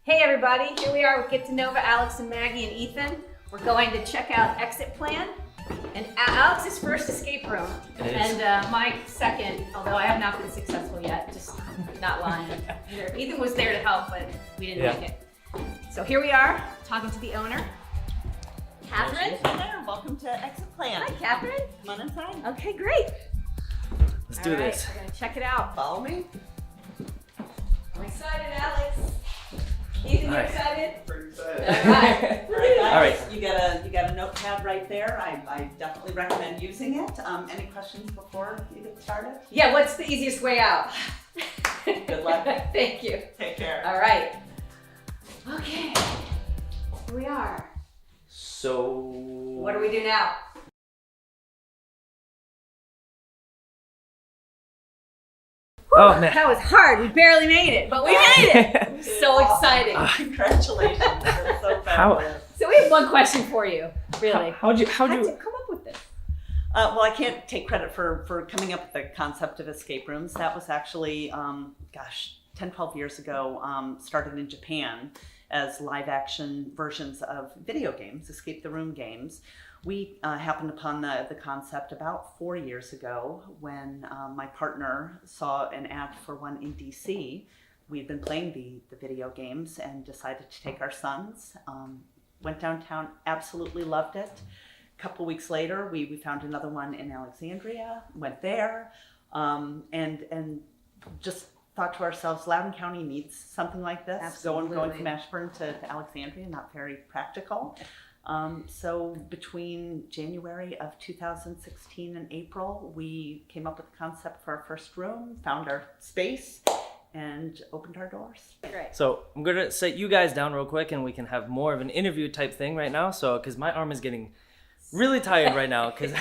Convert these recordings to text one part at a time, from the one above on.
Hey everybody, here we are with Get to Nova, Alex and Maggie and Ethan. We're going to check out Exit Plan and Alex's first escape room and my second, although I have not been successful yet, just not lying. Ethan was there to help, but we didn't make it. So here we are, talking to the owner, Catherine. Hi there, welcome to Exit Plan. Hi Catherine. Come on inside. Okay, great. Let's do this. We're gonna check it out. Follow me. I'm excited, Alex. Ethan, you excited? Pretty excited. All right. All right, guys. All You got a notepad right there. I definitely recommend using it. Any questions before you get started? Yeah, what's the easiest way out? Good luck. Thank you. Take care. All right. Okay. Here we are. So What do we do now? Oh man. That was hard. We barely made it, but we made it. So exciting. Congratulations. That's so How- fabulous. So we have one question for you, really. How'd you How'd you come up with this? Well, I can't take credit for coming up with the concept of escape rooms. That was actually, 10, 12 years ago, started in Japan as live action versions of video games, escape the room games. We happened upon the concept about 4 years ago when my partner saw an ad for one in DC. We had been playing the video games and decided to take our sons. Went downtown, absolutely loved it. A couple weeks later, we found another one in Alexandria, went there, and just thought to ourselves, Loudoun County needs something like this. Absolutely. Going from Ashburn to Alexandria, not very practical. So between January of 2016 and April, we came up with the concept for our first room, found our space, and opened our doors. Great. So I'm gonna set you guys down real quick, and we can have more of an interview type thing right now. So because my arm is getting really tired right now, because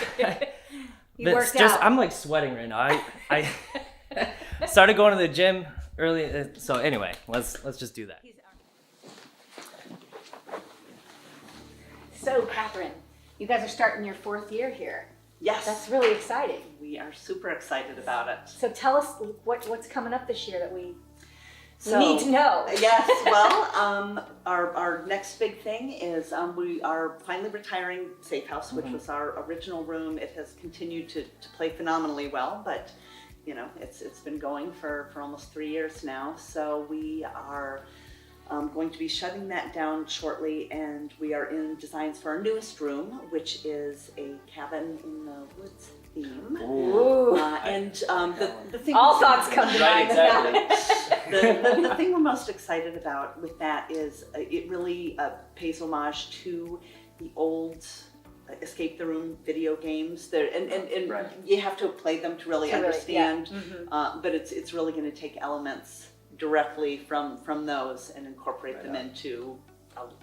You worked out. I'm like sweating right now. I started going to the gym early. So anyway, let's just do that. So, Catherine, you guys are starting your 4th year here. Yes, That's really exciting. we are super excited about it. So tell us what's coming up this year that we So- need to know. Yes, well, our next big thing is we are finally retiring Safe House, which was our original room. It has continued to play phenomenally well, but you know, it's been going for almost 3 years now. So we are going to be shutting that down shortly, and we are in designs for our newest room, which is a cabin in the woods theme. Ooh. The thing All thoughts come to Right, mind. exactly. the thing we're most excited about with that is it really pays homage to the old escape the room video games there, and Right. you have to play them to really To really- understand, yeah. Mhm. but it's really going to take elements directly from those and incorporate Right them on. into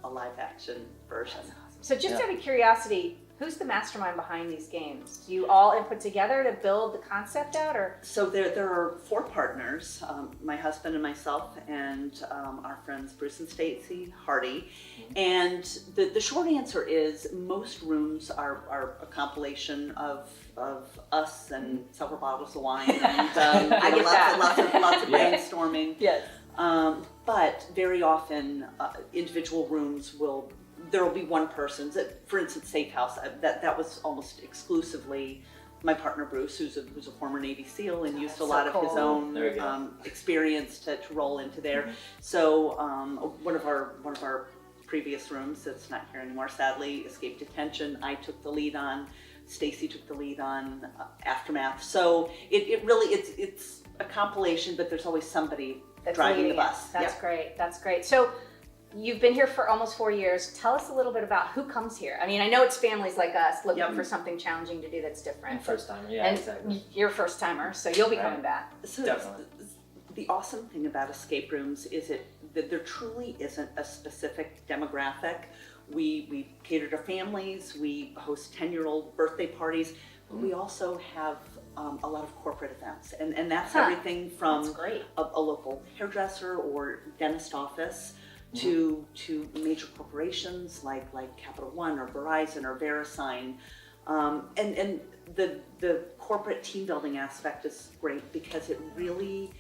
a live action version. So just Yeah. out of curiosity, who's the mastermind behind these games? Do you all input together to build the concept out, or? So there are 4 partners, my husband and myself, and our friends Bruce and Stacy Hardy. And the short answer is most rooms are a compilation of us and several bottles of wine and I get that. lots of Yeah. brainstorming. Yes. But very often individual rooms there will be one person. For instance, Safe House, that was almost exclusively my partner Bruce, who's a former Navy SEAL and used a That's lot so of his cool. own There we go. experience to roll into there. So one of our previous rooms that's not here anymore, sadly, escape detention. I took the lead on. Stacy took the lead on Aftermath. So it really it's a compilation, but there's always somebody That's driving the leading it. bus. That's Yep. great. That's great. So you've been here for almost 4 years. Tell us a little bit about who comes here. I mean, I know it's families like us looking Yep. for something challenging to do that's different. First timer, yeah, and exactly. you're a first timer, so you'll be Right. coming back. So Definitely. the awesome thing about escape rooms is that there truly isn't a specific demographic. We cater to families, we host 10-year-old birthday parties, but we also have a lot of corporate events. And that's Huh. everything from That's great. a local hairdresser or dentist office to major corporations like Capital One or Verizon or VeriSign. And the corporate team building aspect is great because it really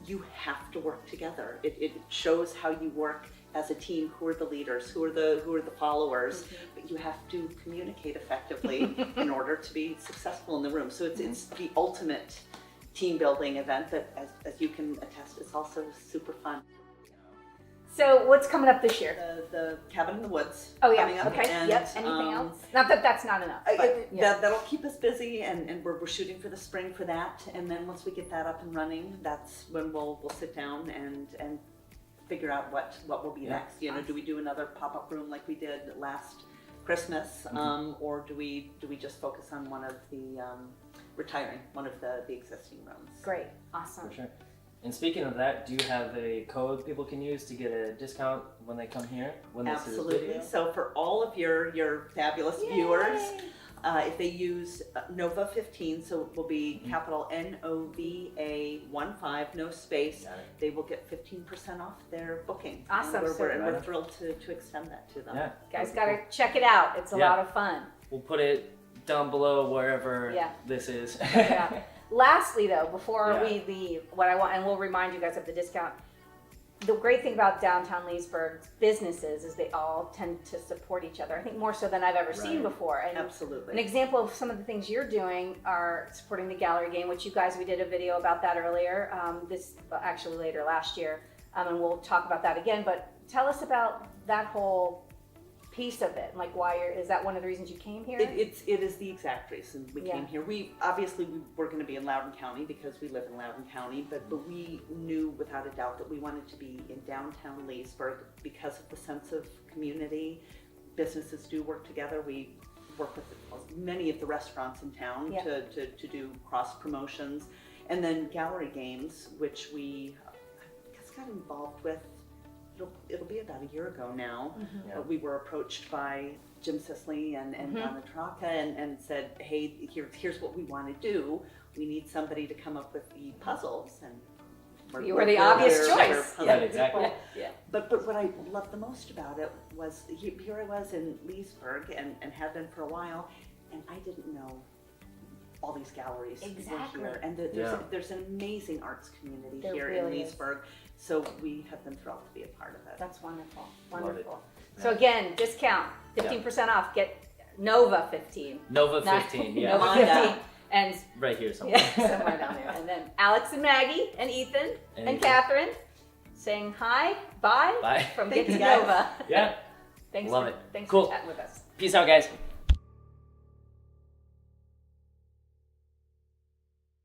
you have to work together. It shows how you work as a team. Who are the leaders? Who are the followers? But you have to communicate effectively in order to be successful in the room. So it's the ultimate team building event that, as you can attest, is also super fun. So what's coming up this year? The Cabin in the Woods. Oh coming yeah, up, okay, and, yep, anything else? Not that that's not enough, but yeah. That'll keep us busy, and we're shooting for the spring for that. And then once we get that up and running, that's when we'll sit down and figure out what will be next. You know, do we do another pop-up room like we did last Christmas, or do we just focus on one of the retiring one of the existing rooms? Great, awesome. For sure. And speaking of that, do you have a code people can use to get a discount when they come here? When Absolutely. This is video? So for all of your fabulous viewers, if they use Nova 15, so it will be capital NOVA 15, no space, they will get 15% off their booking. Awesome. And we're thrilled to extend that to them. Yeah. Guys, gotta check it out. It's a lot of fun. We'll put it down below wherever Yeah. this is. Yeah. Lastly, though, before Yeah. we leave, what I want, and we'll remind you guys of the discount. The great thing about downtown Leesburg's businesses is they all tend to support each other. I think more so than I've ever seen before. And Absolutely. an example of some of the things you're doing are supporting the gallery game, which you guys, we did a video about that earlier, actually later last year, and we'll talk about that again. But tell us about that whole piece of it. Like, is that one of the reasons you came here? It is the exact reason we came here. We were going to be in Loudoun County because we live in Loudoun County, but we knew without a doubt that we wanted to be in downtown Leesburg because of the sense of community. Businesses do work together. We work with many of the restaurants in town to do cross promotions, and then gallery games, which we got involved with. It'll be about a year ago now. We were approached by Jim Sisley and Donna Traka and said, hey, here's what we want to do. We need somebody to come up with the puzzles. And you were the obvious choice. Yeah, exactly. Yeah. But what I loved the most about it was here I was in Leesburg and had been for a while, and I didn't know all these galleries were here. And there's an amazing arts community here in Leesburg. So we have been thrilled to be a part of it. That's wonderful. Wonderful. So again, discount, 15% off. Get Nova 15. Nova 15, yeah. Nova 15. And right here somewhere. somewhere down there. And then Alex and Maggie and Ethan and Catherine saying hi, bye, Bye. from Thank Get to you, guys. Nova. Yeah. Thanks Love for, it. Thanks Cool. for chatting with us. Peace out, guys.